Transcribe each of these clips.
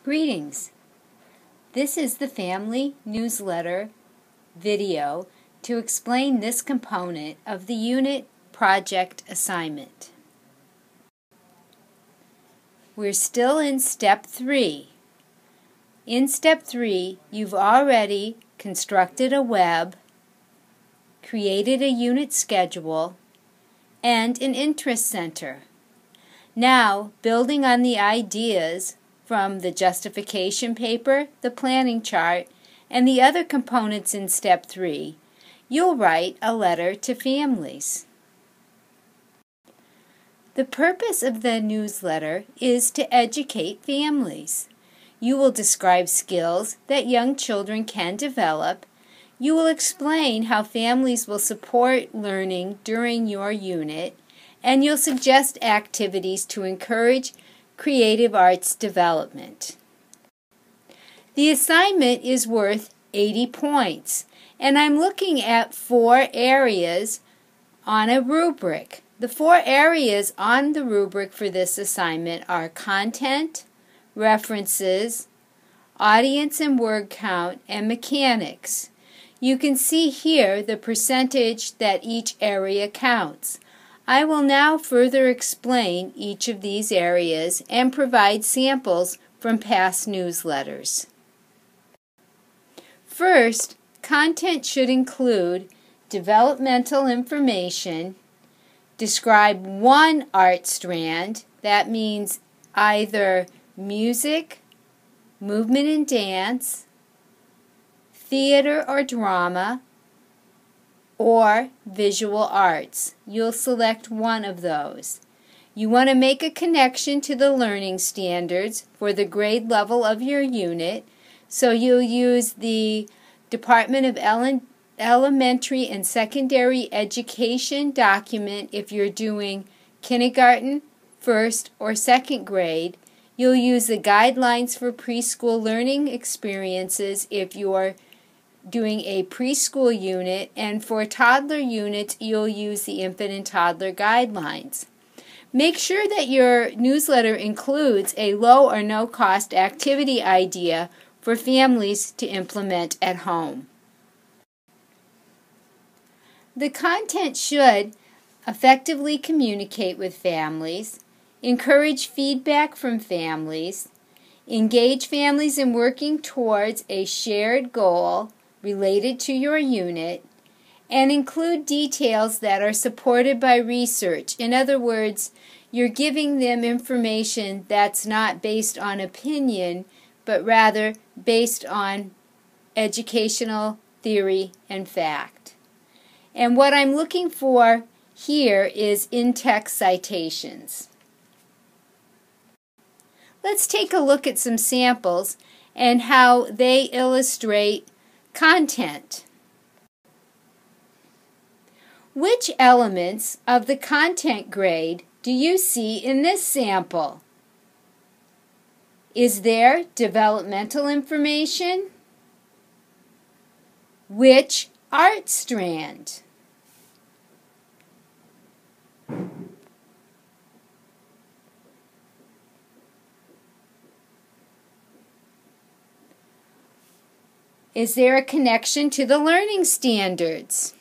Greetings. This is the Family Newsletter video to explain this component of the unit project assignment. We're still in Step 3. In Step 3, you've already constructed a web, created a unit schedule, and an interest center. Now, building on the ideas from the justification paper, the planning chart, and the other components in Step 3, you'll write a letter to families. The purpose of the newsletter is to educate families. You will describe skills that young children can develop. You will explain how families will support learning during your unit, and you'll suggest activities to encourage creative arts development. The assignment is worth 80 points, and I'm looking at 4 areas on a rubric. The 4 areas on the rubric for this assignment are content, references, audience and word count, and mechanics. You can see here the percentage that each area counts. I will now further explain each of these areas and provide samples from past newsletters. First, content should include developmental information, describe one art strand, that means either music, movement and dance, theater or drama, or visual arts. You'll select one of those. You want to make a connection to the learning standards for the grade level of your unit, so you'll use the Department of Elementary and Secondary Education document if you're doing kindergarten, first, or second grade. You'll use the Guidelines for Preschool Learning Experiences if you're doing a preschool unit, and for toddler units you'll use the infant and toddler guidelines. Make sure that your newsletter includes a low or no cost activity idea for families to implement at home. The content should effectively communicate with families, encourage feedback from families, engage families in working towards a shared goal related to your unit, and include details that are supported by research. In other words, you're giving them information that's not based on opinion, but rather based on educational theory and fact. And what I'm looking for here is in-text citations. Let's take a look at some samples and how they illustrate content. Which elements of the content grade do you see in this sample? Is there developmental information? Which art strand? Is there a connection to the learning standards?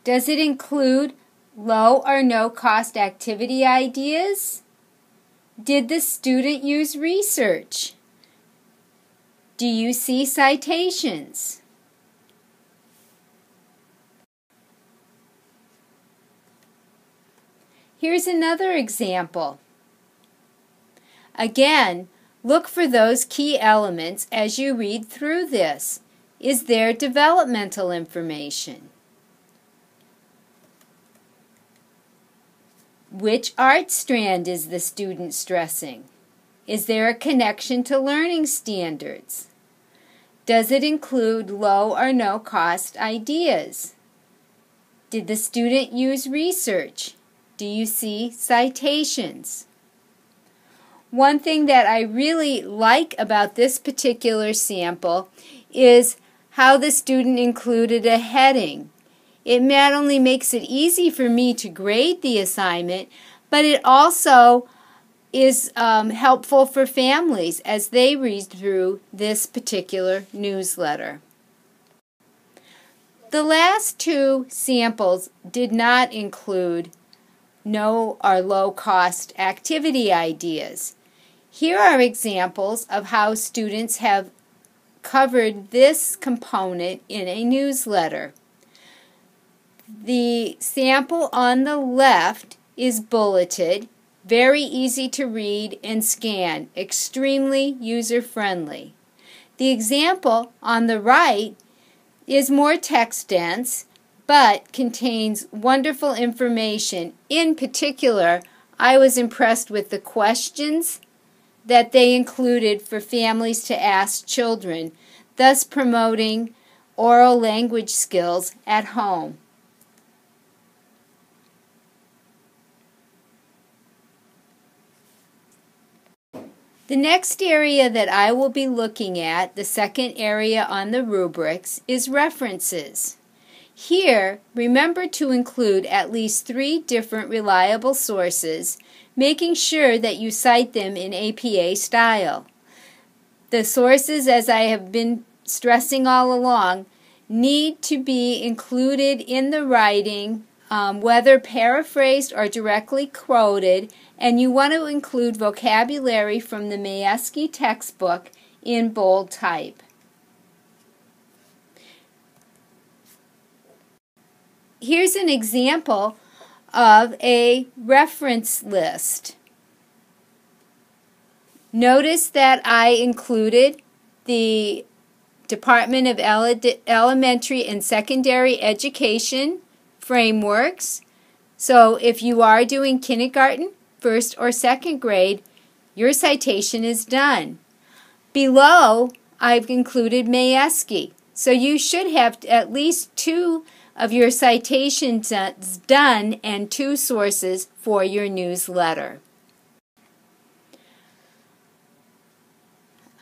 Does it include low or no cost activity ideas? Did the student use research? Do you see citations? Here's another example. Again, look for those key elements as you read through this. Is there developmental information? Which art strand is the student stressing? Is there a connection to learning standards? Does it include low or no cost ideas? Did the student use research? Do you see citations? One thing that I really like about this particular sample is how the student included a heading. It not only makes it easy for me to grade the assignment, but it also is helpful for families as they read through this particular newsletter. The last two samples did not include no or low-cost activity ideas. Here are examples of how students have covered this component in a newsletter. The sample on the left is bulleted, very easy to read and scan, extremely user-friendly. The example on the right is more text-dense, but contains wonderful information. In particular, I was impressed with the questions that they included for families to ask children, thus promoting oral language skills at home. The next area that I will be looking at, the second area on the rubrics, is references. Here, remember to include at least 3 different reliable sources, making sure that you cite them in APA style. The sources, as I have been stressing all along, need to be included in the writing, whether paraphrased or directly quoted, and you want to include vocabulary from the Mayeski textbook in bold type. Here's an example of a reference list. Notice that I included the Department of Elementary and Secondary Education frameworks. So if you are doing kindergarten, first or second grade, your citation is done. Below, I've included Mayeski. So you should have at least 2 of your citations done and 2 sources for your newsletter.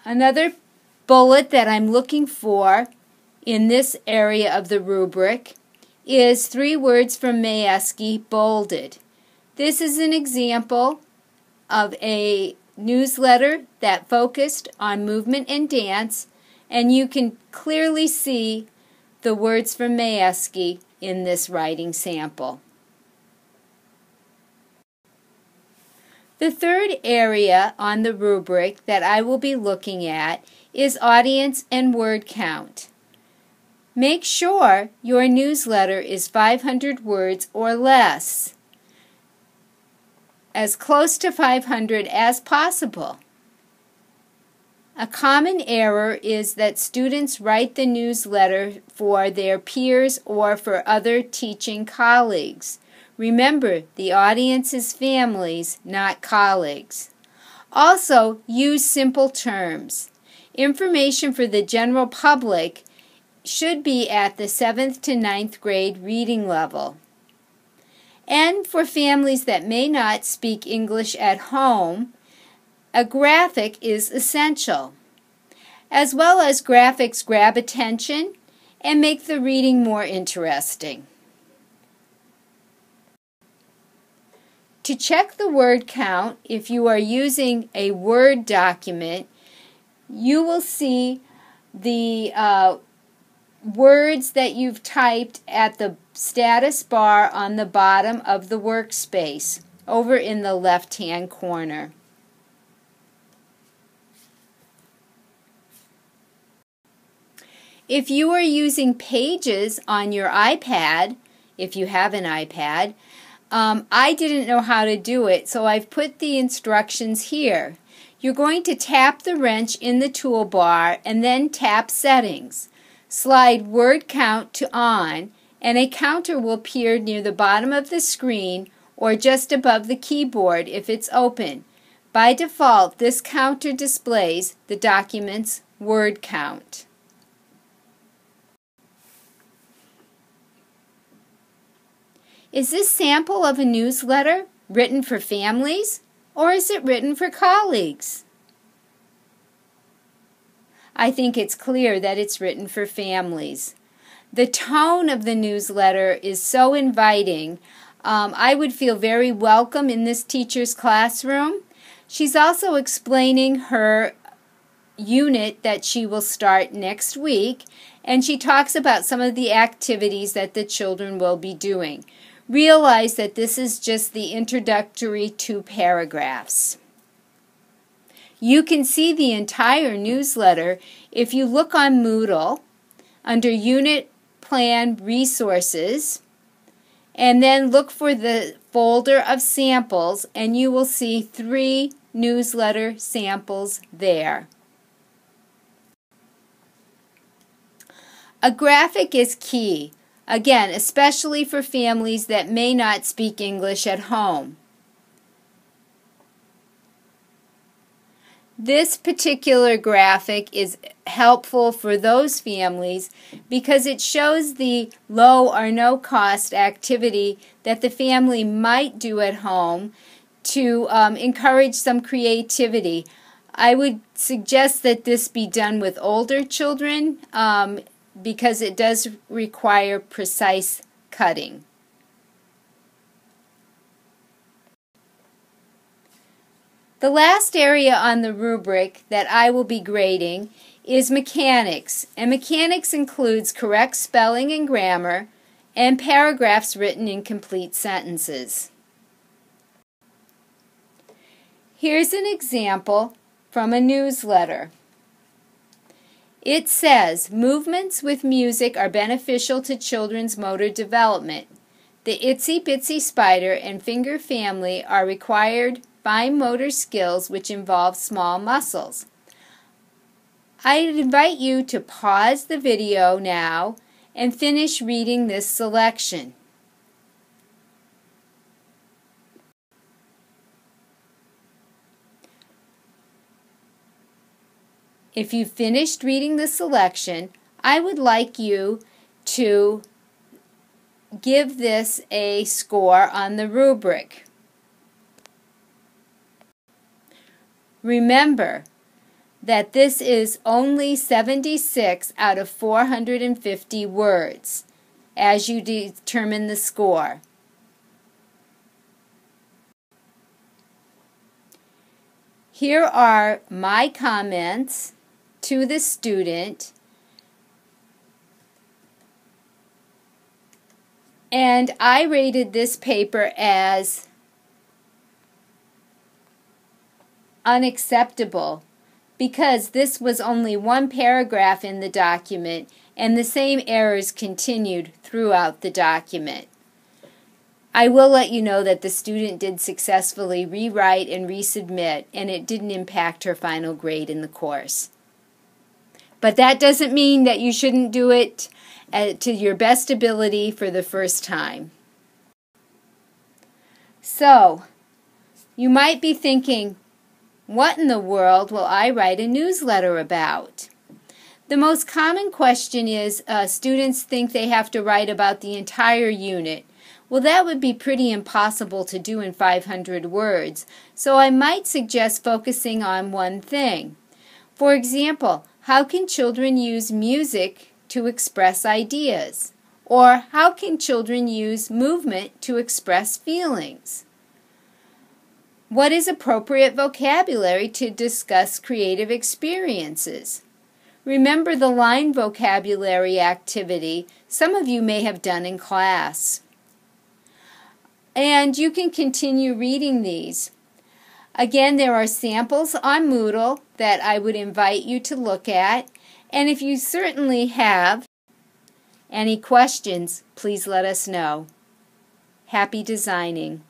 Another bullet that I'm looking for in this area of the rubric is 3 words from Mayeski bolded. This is an example of a newsletter that focused on movement and dance, and you can clearly see the words from Mayeski in this writing sample. The third area on the rubric that I will be looking at is audience and word count. Make sure your newsletter is 500 words or less, as close to 500 as possible. A common error is that students write the newsletter for their peers or for other teaching colleagues. Remember, the audience is families, not colleagues. Also, use simple terms. Information for the general public should be at the 7th to 9th grade reading level. And for families that may not speak English at home, a graphic is essential. As well as graphics grab attention and make the reading more interesting. To check the word count, if you are using a Word document, you will see the words that you've typed at the status bar on the bottom of the workspace, over in the left-hand corner. If you are using Pages on your iPad, if you have an iPad, I didn't know how to do it, so I've put the instructions here. You're going to tap the wrench in the toolbar and then tap Settings. Slide Word Count to On, and a counter will appear near the bottom of the screen or just above the keyboard if it's open. By default, this counter displays the document's word count. Is this sample of a newsletter written for families, or is it written for colleagues? I think it's clear that it's written for families. The tone of the newsletter is so inviting. I would feel very welcome in this teacher's classroom. She's also explaining her unit that she will start next week, and she talks about some of the activities that the children will be doing. Realize that this is just the introductory 2 paragraphs. You can see the entire newsletter if you look on Moodle under Unit Plan Resources, and then look for the folder of samples, and you will see 3 newsletter samples there. A graphic is key, again, especially for families that may not speak English at home. This particular graphic is helpful for those families because it shows the low or no cost activity that the family might do at home to encourage some creativity. I would suggest that this be done with older children because it does require precise cutting. The last area on the rubric that I will be grading is mechanics, and mechanics includes correct spelling and grammar and paragraphs written in complete sentences. Here's an example from a newsletter. It says, movements with music are beneficial to children's motor development. The Itsy Bitsy Spider and Finger family are required fine motor skills which involve small muscles. I invite you to pause the video now and finish reading this selection. If you've finished reading the selection, I would like you to give this a score on the rubric. Remember that this is only 76 out of 450 words as you determine the score. Here are my comments to the student, and I rated this paper as unacceptable because this was only 1 paragraph in the document and the same errors continued throughout the document. I will let you know that the student did successfully rewrite and resubmit, and it didn't impact her final grade in the course. But that doesn't mean that you shouldn't do it to your best ability for the first time. So, you might be thinking, what in the world will I write a newsletter about? The most common question is students think they have to write about the entire unit. Well, that would be pretty impossible to do in 500 words, so I might suggest focusing on one thing. For example, how can children use music to express ideas? Or how can children use movement to express feelings? What is appropriate vocabulary to discuss creative experiences? Remember the line vocabulary activity some of you may have done in class. And you can continue reading these. Again, there are samples on Moodle that I would invite you to look at. And if you certainly have any questions, please let us know. Happy designing.